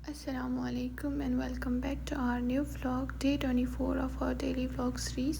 Assalamu alaikum and welcome back to our new vlog, day 24 of our daily vlog series.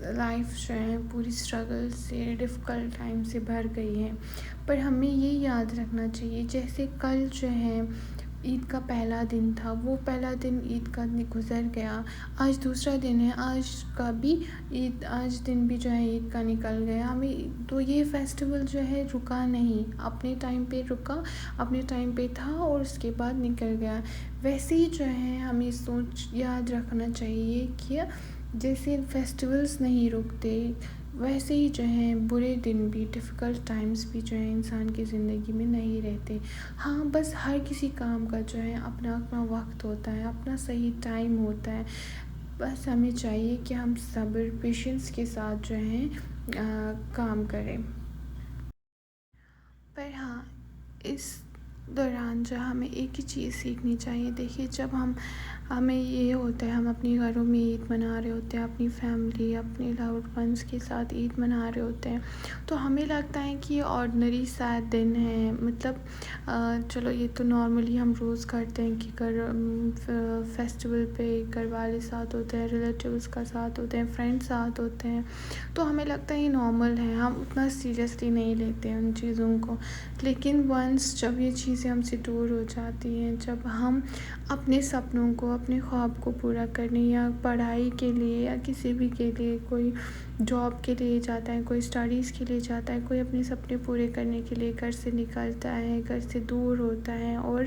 Life جو ہے پوری struggle سے difficult time سے بھر گئی ہے، پر ہمیں یہ یاد رکھنا چاہیے جیسے کل جو ہے عید کا پہلا دن تھا، وہ پہلا دن عید کا گزر گیا، آج دوسرا دن ہے، آج دن بھی جو ہے عید کا نکل گیا، ہمیں تو یہ فیسٹیول جو ہے رکا نہیں، اپنے ٹائم پہ رکا، اپنے ٹائم پہ تھا اور اس کے بعد نکل گیا۔ ویسے ہی جو ہے ہمیں یاد رکھنا چاہیے کہ جیسے فیسٹیولز نہیں رکتے ویسے ہی جو ہیں برے دن بھی، ڈیفیکلٹ ٹائمز بھی جو ہیں انسان کی زندگی میں نہیں رہتے۔ ہاں بس ہر کسی کام کا جو ہے اپنا اپنا وقت ہوتا ہے، اپنا صحیح ٹائم ہوتا ہے، بس ہمیں چاہیے کہ ہم صبر پیشنس کے ساتھ جو ہیں کام کریں۔ پر ہاں اس دوران جو ہمیں ایک ہی چیز سیکھنی چاہیے، دیکھیے جب ہمیں یہ ہوتا ہے ہم اپنے گھروں میں عید منا رہے ہوتے ہیں، اپنی فیملی اپنے لاؤڈ ونس کے ساتھ عید منا رہے ہوتے ہیں، تو ہمیں لگتا ہے کہ یہ آرڈنری سا دن ہے، مطلب چلو یہ تو نارملی ہم روز کرتے ہیں کہ فیسٹیول پہ گھر والے ساتھ ہوتے ہیں، ریلیٹیوز کا ساتھ ہوتے ہیں، فرینڈ ساتھ ہوتے ہیں، تو ہمیں لگتا ہے یہ نارمل ہے، ہم اتنا سیریسلی نہیں لیتے ان چیزوں کو۔ لیکن ونس جب یہ چیزیں ہم سے دور ہو جاتی ہیں، جب ہم اپنے سپنوں کو، اپنے خواب کو پورا کرنے یا پڑھائی کے لیے یا کسی بھی کے لیے، کوئی جاب کے لیے جاتا ہے، کوئی اسٹڈیز کے لیے جاتا ہے، کوئی اپنے سپنے پورے کرنے کے لیے گھر سے نکلتا ہے، گھر سے دور ہوتا ہے اور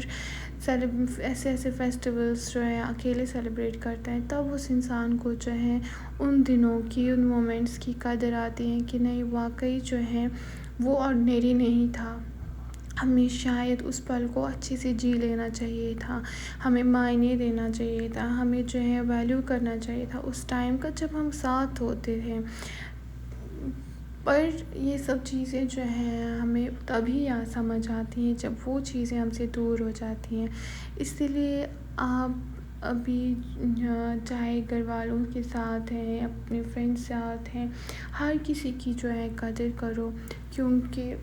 ایسے فیسٹیولز جو ہیں اکیلے سیلیبریٹ کرتا ہے، تب اس انسان کو جو ہے ان دنوں کی، ان مومنٹس کی قدر آتی ہے کہ نہیں واقعی جو ہے وہ آرڈنری نہیں تھا، ہمیں شاید اس پل کو اچھے سے جی لینا چاہیے تھا، ہمیں معنی دینا چاہیے تھا، ہمیں جو ہے ویلیو کرنا چاہیے تھا اس ٹائم کا جب ہم ساتھ ہوتے تھے۔ پر یہ سب چیزیں جو ہیں ہمیں تبھی سمجھ آتی ہیں جب وہ چیزیں ہم سے دور ہو جاتی ہیں۔ اسی لیے آپ ابھی چاہے گھر والوں کے ساتھ ہیں، اپنے فرینڈ ساتھ ہیں، ہر کسی کی جو ہے قدر کرو، کیونکہ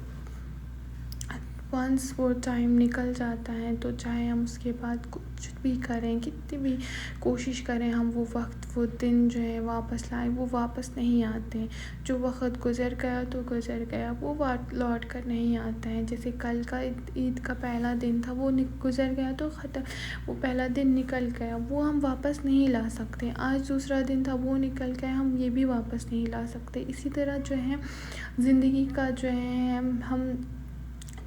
ونس وہ ٹائم نکل جاتا ہے تو چاہے ہم اس کے بعد کچھ بھی کریں، کتنی بھی کوشش کریں، ہم وہ وقت وہ دن جو ہے واپس لائیں، وہ واپس نہیں آتے، جو وقت گزر گیا تو گزر گیا، وہ لوٹ کر نہیں آتا ہے۔ جیسے کل کا عید کا پہلا دن تھا، وہ گزر گیا تو ختم، وہ پہلا دن نکل گیا، وہ ہم واپس نہیں لا سکتے۔ آج دوسرا دن تھا، وہ نکل گیا، ہم یہ بھی واپس نہیں لا سکتے۔ اسی طرح جو ہے زندگی کا جو ہے ہم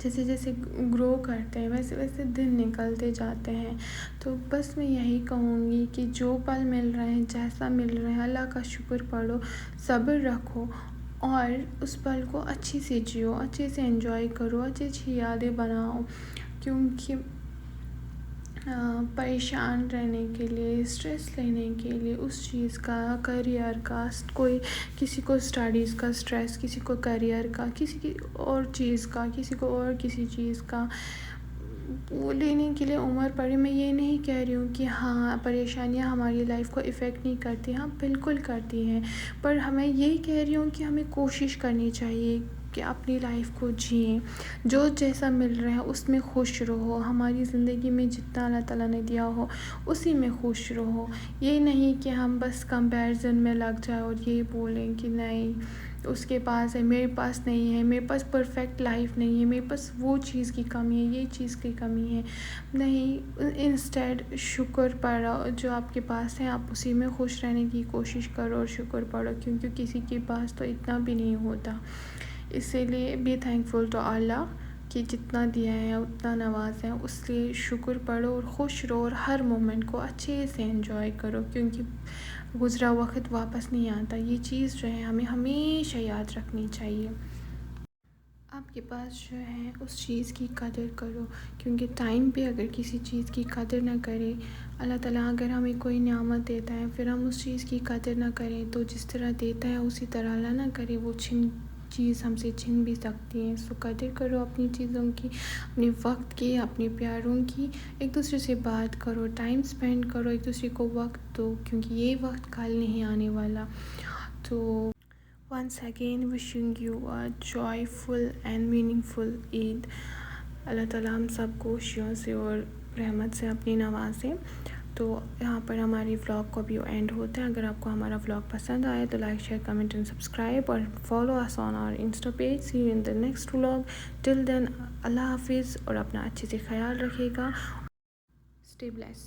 جیسے جیسے گرو کرتے ہیں ویسے ویسے دن نکلتے جاتے ہیں، تو بس میں یہی کہوں گی کہ جو پل مل رہے ہیں، جیسا مل رہا ہے، اللہ کا شکر پڑھو، صبر رکھو اور اس پل کو اچھی سے جیو، اچھے سے انجوائے کرو، اچھی اچھی یادیں بناؤ، کیونکہ پریشان رہنے کے لیے، اسٹریس لینے کے لیے اس چیز کا، کیریئر کا، کسی کو اسٹڈیز کا اسٹریس، کسی کو کیریئر کا، کسی کی اور چیز کا، کسی کو اور کسی چیز کا، وہ لینے کے لیے عمر پڑی۔ میں یہ نہیں کہہ رہی ہوں کہ ہاں پریشانیاں ہماری لائف کو افیکٹ نہیں کرتی، ہاں بالکل کرتی ہیں، پر ہمیں یہی کہہ رہی ہوں کہ ہمیں کوشش کرنی چاہیے کہ اپنی لائف کو جئیں، جو جیسا مل رہا ہے اس میں خوش رہو، ہماری زندگی میں جتنا اللہ تعالیٰ نے دیا ہو اسی میں خوش رہو۔ یہ نہیں کہ ہم بس کمپیریزن میں لگ جائیں اور یہ بولیں کہ نہیں اس کے پاس ہے، میرے پاس نہیں ہے، میرے پاس پرفیکٹ لائف نہیں ہے، میرے پاس وہ چیز کی کمی ہے، یہ چیز کی کمی ہے۔ نہیں، انسٹیڈ شکر پڑھو، جو آپ کے پاس ہے آپ اسی میں خوش رہنے کی کوشش کرو اور شکر پڑھو، کیونکہ کسی کے پاس تو اتنا بھی نہیں ہوتا۔ اسی لیے بی تھینکفل ٹو اللہ کہ جتنا دیا ہے اتنا نوازا ہے، اس لیے شکر پڑھو اور خوش رہو اور ہر مومنٹ کو اچھے سے انجوائے کرو، کیونکہ گزرا وقت واپس نہیں آتا۔ یہ چیز جو ہے ہمیں ہمیشہ یاد رکھنی چاہیے۔ آپ کے پاس جو ہے اس چیز کی قدر کرو، کیونکہ ٹائم پہ اگر کسی چیز کی قدر نہ کرے، اللہ تعالیٰ اگر ہمیں کوئی نعمت دیتا ہے پھر ہم اس چیز کی قدر نہ کریں تو جس طرح دیتا ہے اسی طرح اللہ نہ کرے وہ چیز ہم سے چھن بھی سکتی ہے۔ سو قدر کرو اپنی چیزوں کی، اپنے وقت کی، اپنے پیاروں کی، ایک دوسرے سے بات کرو، ٹائم سپینڈ کرو، ایک دوسرے کو وقت دو، کیونکہ یہ وقت کل نہیں آنے والا۔ تو once again wishing you a joyful and meaningful Eid۔ اللہ تعالیٰ ہم سب کو خوشیوں سے اور رحمت سے اپنی نوازے۔ تو یہاں پر ہماری ولاگ کو بھی اینڈ ہوتا ہے. اگر آپ کو ہمارا ولاگ پسند آئے تو like share comment and subscribe اور follow us on our Insta page. See you in the next vlog. Till then اللہ حافظ اور اپنا اچھے سے خیال رکھیے گا. Stay blessed.